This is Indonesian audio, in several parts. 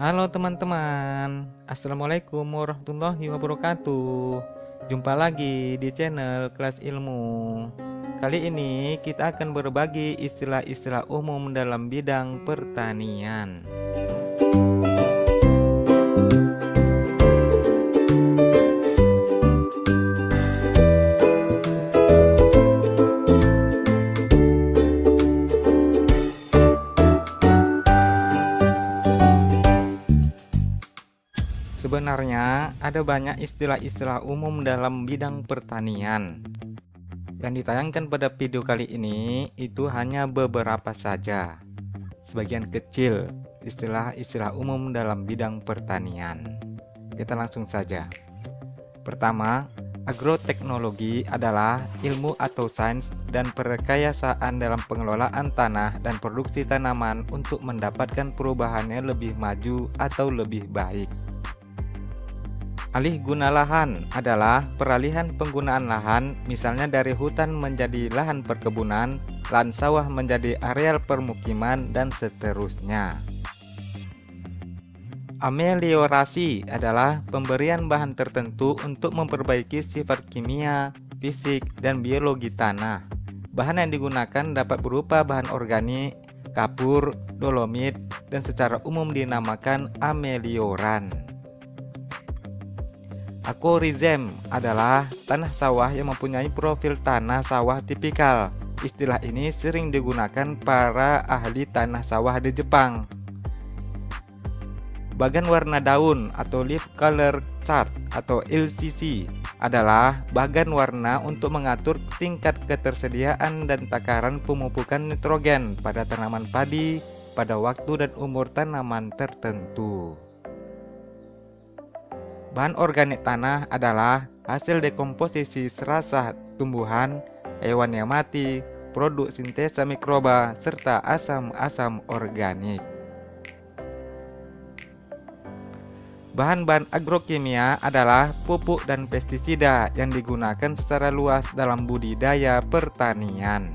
Halo teman-teman, Assalamualaikum warahmatullahi wabarakatuh. Jumpa lagi di channel Kelas Ilmu. Kali ini kita akan berbagi istilah-istilah umum dalam bidang pertanian. Sebenarnya ada banyak istilah-istilah umum dalam bidang pertanian. Yang ditayangkan pada video kali ini itu hanya beberapa saja. Sebagian kecil istilah-istilah umum dalam bidang pertanian. Kita langsung saja. Pertama, agroteknologi adalah ilmu atau sains dan perkayasaan dalam pengelolaan tanah dan produksi tanaman untuk mendapatkan perubahannya lebih maju atau lebih baik. Alih guna lahan adalah peralihan penggunaan lahan, misalnya dari hutan menjadi lahan perkebunan, lahan sawah menjadi areal permukiman, dan seterusnya. Ameliorasi adalah pemberian bahan tertentu untuk memperbaiki sifat kimia, fisik, dan biologi tanah. Bahan yang digunakan dapat berupa bahan organik, kapur, dolomit, dan secara umum dinamakan amelioran. Akorizem adalah tanah sawah yang mempunyai profil tanah sawah tipikal. Istilah ini sering digunakan para ahli tanah sawah di Jepang. Bagan warna daun atau leaf color chart atau LCC adalah bagan warna untuk mengatur tingkat ketersediaan dan takaran pemupukan nitrogen pada tanaman padi pada waktu dan umur tanaman tertentu. Bahan organik tanah adalah hasil dekomposisi serasa tumbuhan, hewan yang mati, produk sintesa mikroba, serta asam-asam organik. Bahan-bahan agrokimia adalah pupuk dan pestisida yang digunakan secara luas dalam budidaya pertanian.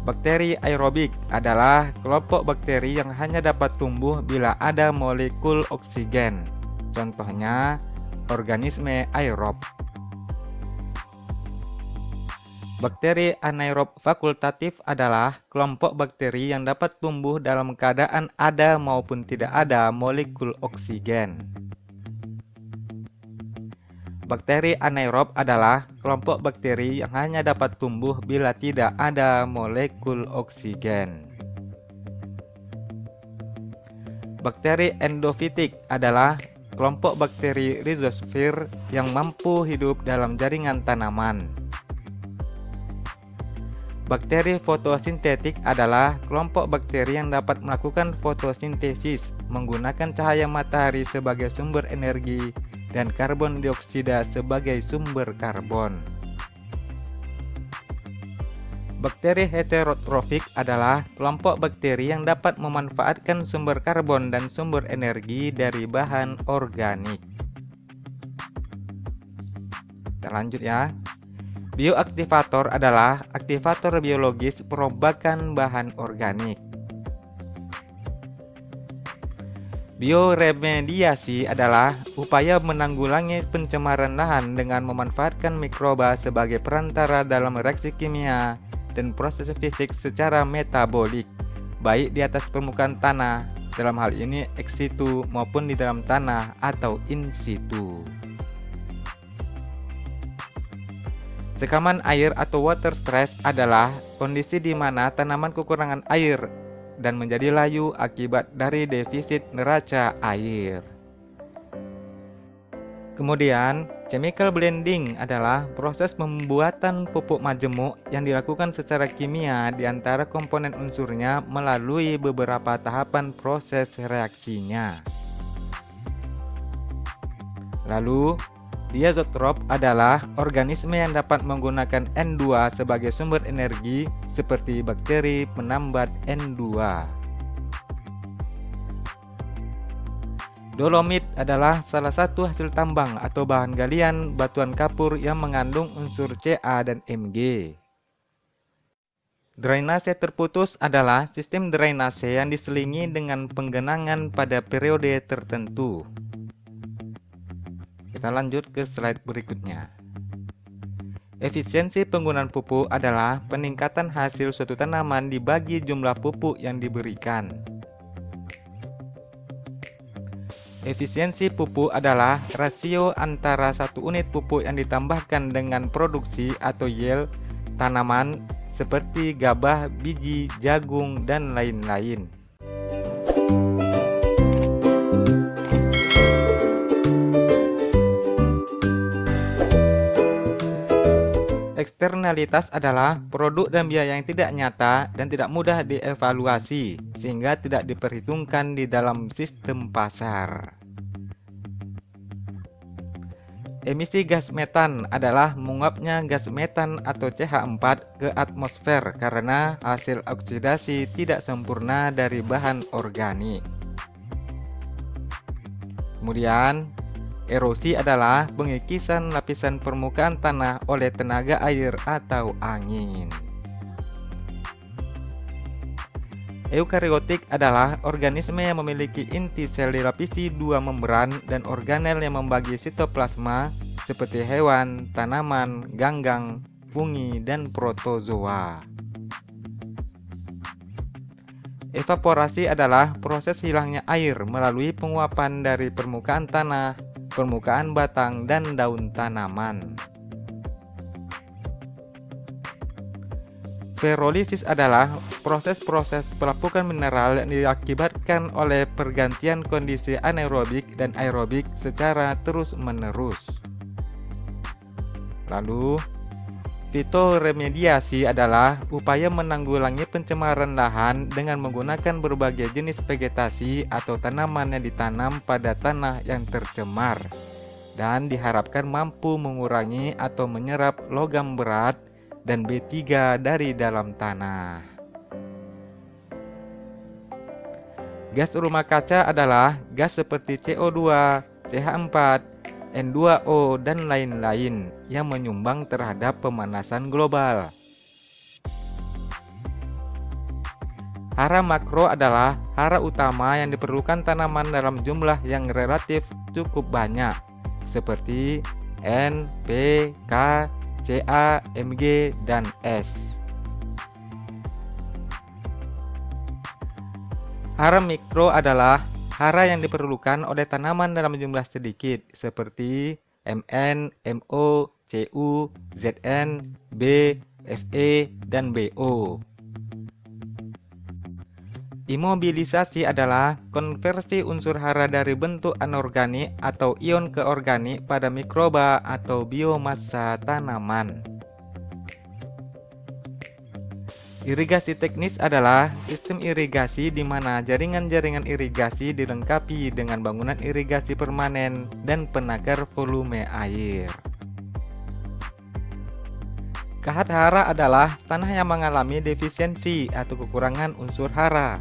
Bakteri aerobik adalah kelompok bakteri yang hanya dapat tumbuh bila ada molekul oksigen. Contohnya, organisme aerob. Bakteri anaerob fakultatif adalah kelompok bakteri yang dapat tumbuh dalam keadaan ada maupun tidak ada molekul oksigen. Bakteri anaerob adalah kelompok bakteri yang hanya dapat tumbuh bila tidak ada molekul oksigen. Bakteri endofitik adalah kelompok bakteri rizosfer yang mampu hidup dalam jaringan tanaman. Bakteri fotosintetik adalah kelompok bakteri yang dapat melakukan fotosintesis menggunakan cahaya matahari sebagai sumber energi dan karbon dioksida sebagai sumber karbon. Bakteri heterotrofik adalah kelompok bakteri yang dapat memanfaatkan sumber karbon dan sumber energi dari bahan organik. Kita lanjut ya. Bioaktivator adalah aktivator biologis perombakan bahan organik. Bioremediasi adalah upaya menanggulangi pencemaran lahan dengan memanfaatkan mikroba sebagai perantara dalam reaksi kimia dan proses fisik secara metabolik, baik di atas permukaan tanah, dalam hal ini ex situ, maupun di dalam tanah atau in situ. Sekaman air atau water stress adalah kondisi di mana tanaman kekurangan air dan menjadi layu akibat dari defisit neraca air. Kemudian, chemical blending adalah proses pembuatan pupuk majemuk yang dilakukan secara kimia di antara komponen unsurnya melalui beberapa tahapan proses reaksinya. Lalu, diazotrop adalah organisme yang dapat menggunakan N2 sebagai sumber energi seperti bakteri penambat N2. Dolomit adalah salah satu hasil tambang atau bahan galian batuan kapur yang mengandung unsur Ca dan Mg. Drainase terputus adalah sistem drainase yang diselingi dengan penggenangan pada periode tertentu. Kita lanjut ke slide berikutnya. Efisiensi penggunaan pupuk adalah peningkatan hasil suatu tanaman dibagi jumlah pupuk yang diberikan. Efisiensi pupuk adalah rasio antara satu unit pupuk yang ditambahkan dengan produksi atau yield tanaman seperti gabah, biji, jagung, dan lain-lain. Eksternalitas adalah produk dan biaya yang tidak nyata dan tidak mudah dievaluasi, sehingga tidak diperhitungkan di dalam sistem pasar. Emisi gas metan adalah menguapnya gas metan atau CH4 ke atmosfer karena hasil oksidasi tidak sempurna dari bahan organik. Kemudian, erosi adalah pengikisan lapisan permukaan tanah oleh tenaga air atau angin. Eukariotik adalah organisme yang memiliki inti sel dilapisi dua membran dan organel yang membagi sitoplasma seperti hewan, tanaman, ganggang, fungi, dan protozoa. Evaporasi adalah proses hilangnya air melalui penguapan dari permukaan tanah, permukaan batang, dan daun tanaman. Ferolisis adalah proses-proses pelapukan mineral yang diakibatkan oleh pergantian kondisi anaerobik dan aerobik secara terus-menerus. Lalu, fitoremediasi adalah upaya menanggulangi pencemaran lahan dengan menggunakan berbagai jenis vegetasi atau tanaman yang ditanam pada tanah yang tercemar dan diharapkan mampu mengurangi atau menyerap logam berat dan B3 dari dalam tanah. Gas rumah kaca adalah gas seperti CO2, CH4, N2O, dan lain-lain yang menyumbang terhadap pemanasan global. Hara makro adalah hara utama yang diperlukan tanaman dalam jumlah yang relatif cukup banyak, seperti N, P, K, Ca, Mg, dan S. Hara mikro adalah hara yang diperlukan oleh tanaman dalam jumlah sedikit, seperti Mn, Mo, Cu, Zn, B, Fe, dan Bo. Imobilisasi adalah konversi unsur hara dari bentuk anorganik atau ion ke organik pada mikroba atau biomassa tanaman. Irigasi teknis adalah sistem irigasi di mana jaringan-jaringan irigasi dilengkapi dengan bangunan irigasi permanen dan penakar volume air. Kahat hara adalah tanah yang mengalami defisiensi atau kekurangan unsur hara.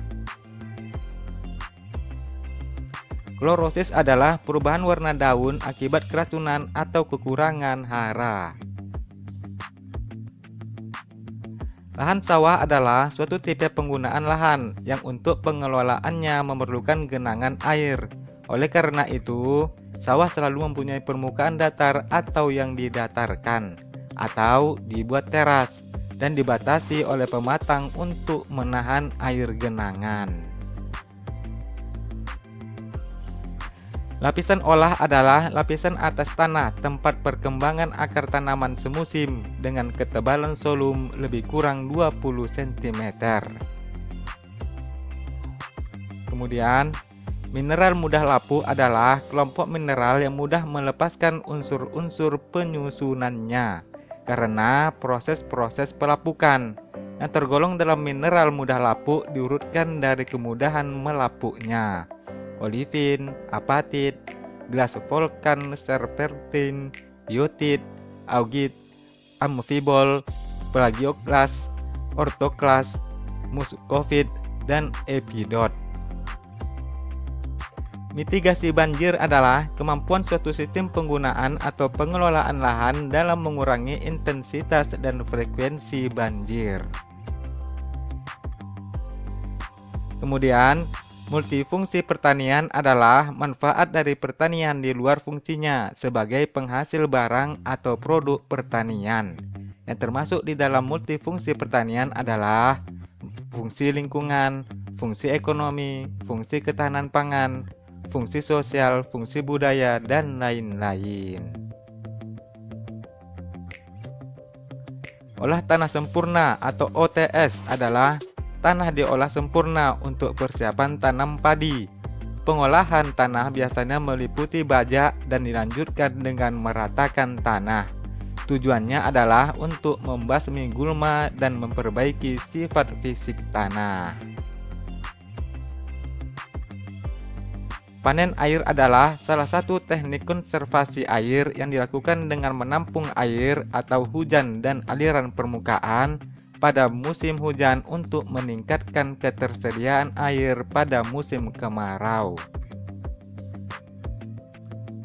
Klorosis adalah perubahan warna daun akibat keracunan atau kekurangan hara. Lahan sawah adalah suatu tipe penggunaan lahan yang untuk pengelolaannya memerlukan genangan air. Oleh karena itu, sawah selalu mempunyai permukaan datar atau yang didatarkan, atau dibuat teras, dan dibatasi oleh pematang untuk menahan air genangan. Lapisan olah adalah lapisan atas tanah tempat perkembangan akar tanaman semusim dengan ketebalan solum lebih kurang 20 cm. Kemudian, mineral mudah lapuk adalah kelompok mineral yang mudah melepaskan unsur-unsur penyusunannya karena proses-proses pelapukan. Yang tergolong dalam mineral mudah lapuk diurutkan dari kemudahan melapuknya: olivin, apatit, glas volcan, serpentin, biotit, augit, amphibol, plagioklas, orthoklas, muscovit, dan epidot. Mitigasi banjir adalah kemampuan suatu sistem penggunaan atau pengelolaan lahan dalam mengurangi intensitas dan frekuensi banjir. Kemudian, multifungsi pertanian adalah manfaat dari pertanian di luar fungsinya sebagai penghasil barang atau produk pertanian. Yang termasuk di dalam multifungsi pertanian adalah fungsi lingkungan, fungsi ekonomi, fungsi ketahanan pangan, fungsi sosial, fungsi budaya, dan lain-lain. Olah tanah sempurna atau OTS adalah tanah diolah sempurna untuk persiapan tanam padi. Pengolahan tanah biasanya meliputi bajak dan dilanjutkan dengan meratakan tanah. Tujuannya adalah untuk membasmi gulma dan memperbaiki sifat fisik tanah. Panen air adalah salah satu teknik konservasi air yang dilakukan dengan menampung air atau hujan dan aliran permukaan pada musim hujan untuk meningkatkan ketersediaan air pada musim kemarau.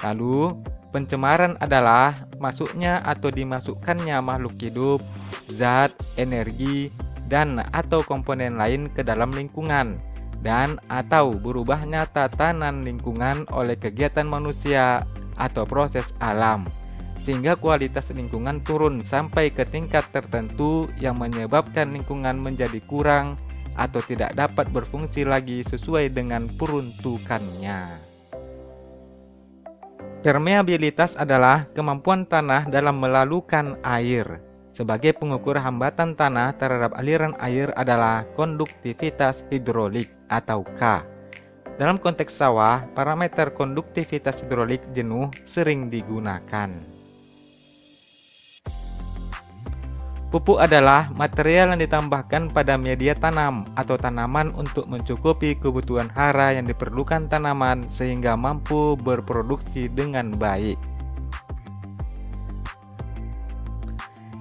Lalu, pencemaran adalah masuknya atau dimasukkannya makhluk hidup, zat, energi, dan atau komponen lain ke dalam lingkungan dan atau berubahnya tatanan lingkungan oleh kegiatan manusia atau proses alam, sehingga kualitas lingkungan turun sampai ke tingkat tertentu yang menyebabkan lingkungan menjadi kurang atau tidak dapat berfungsi lagi sesuai dengan peruntukannya. Permeabilitas adalah kemampuan tanah dalam melalukan air. Sebagai pengukur hambatan tanah terhadap aliran air adalah konduktivitas hidrolik atau K. Dalam konteks sawah, parameter konduktivitas hidrolik jenuh sering digunakan. Pupuk adalah material yang ditambahkan pada media tanam atau tanaman untuk mencukupi kebutuhan hara yang diperlukan tanaman sehingga mampu berproduksi dengan baik.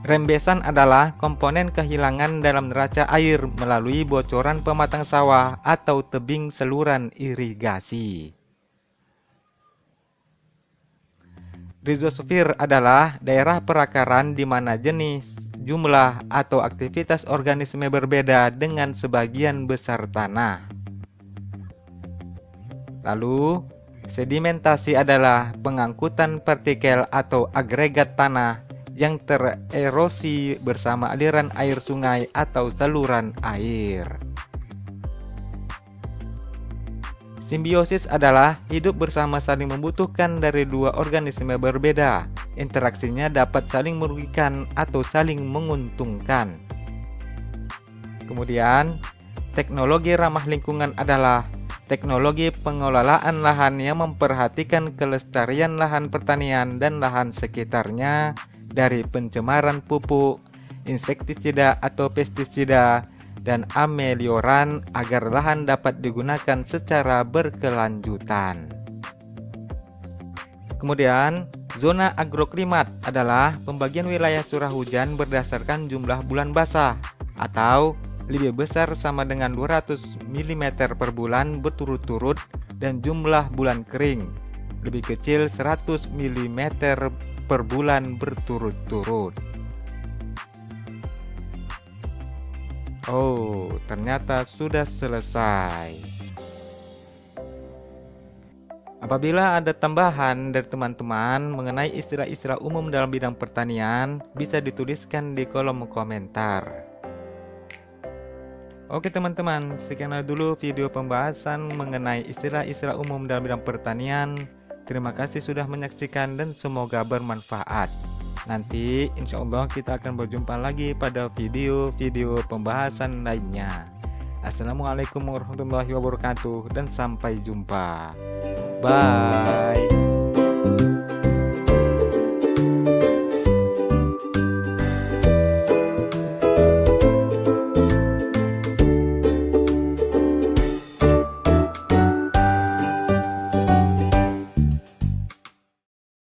Rembesan adalah komponen kehilangan dalam neraca air melalui bocoran pematang sawah atau tebing saluran irigasi. Rizosfer adalah daerah perakaran di mana jenis, jumlah, atau aktivitas organisme berbeda dengan sebagian besar tanah. Lalu, sedimentasi adalah pengangkutan partikel atau agregat tanah yang tererosi bersama aliran air sungai atau saluran air. Simbiosis adalah hidup bersama saling membutuhkan dari dua organisme berbeda. Interaksinya dapat saling merugikan atau saling menguntungkan. Kemudian, teknologi ramah lingkungan adalah teknologi pengelolaan lahan yang memperhatikan kelestarian lahan pertanian dan lahan sekitarnya dari pencemaran pupuk, insektisida atau pestisida, dan amelioran agar lahan dapat digunakan secara berkelanjutan. Kemudian, zona agroklimat adalah pembagian wilayah curah hujan berdasarkan jumlah bulan basah atau lebih besar sama dengan 200 mm per bulan berturut-turut dan jumlah bulan kering lebih kecil 100 mm per bulan berturut-turut. Oh, ternyata sudah selesai. Apabila ada tambahan dari teman-teman mengenai istilah-istilah umum dalam bidang pertanian, bisa dituliskan di kolom komentar. Oke teman-teman, sekian dulu video pembahasan mengenai istilah-istilah umum dalam bidang pertanian. Terima kasih sudah menyaksikan dan semoga bermanfaat. Nanti insya Allah kita akan berjumpa lagi pada video-video pembahasan lainnya. Assalamualaikum warahmatullahi wabarakatuh dan sampai jumpa. Bye.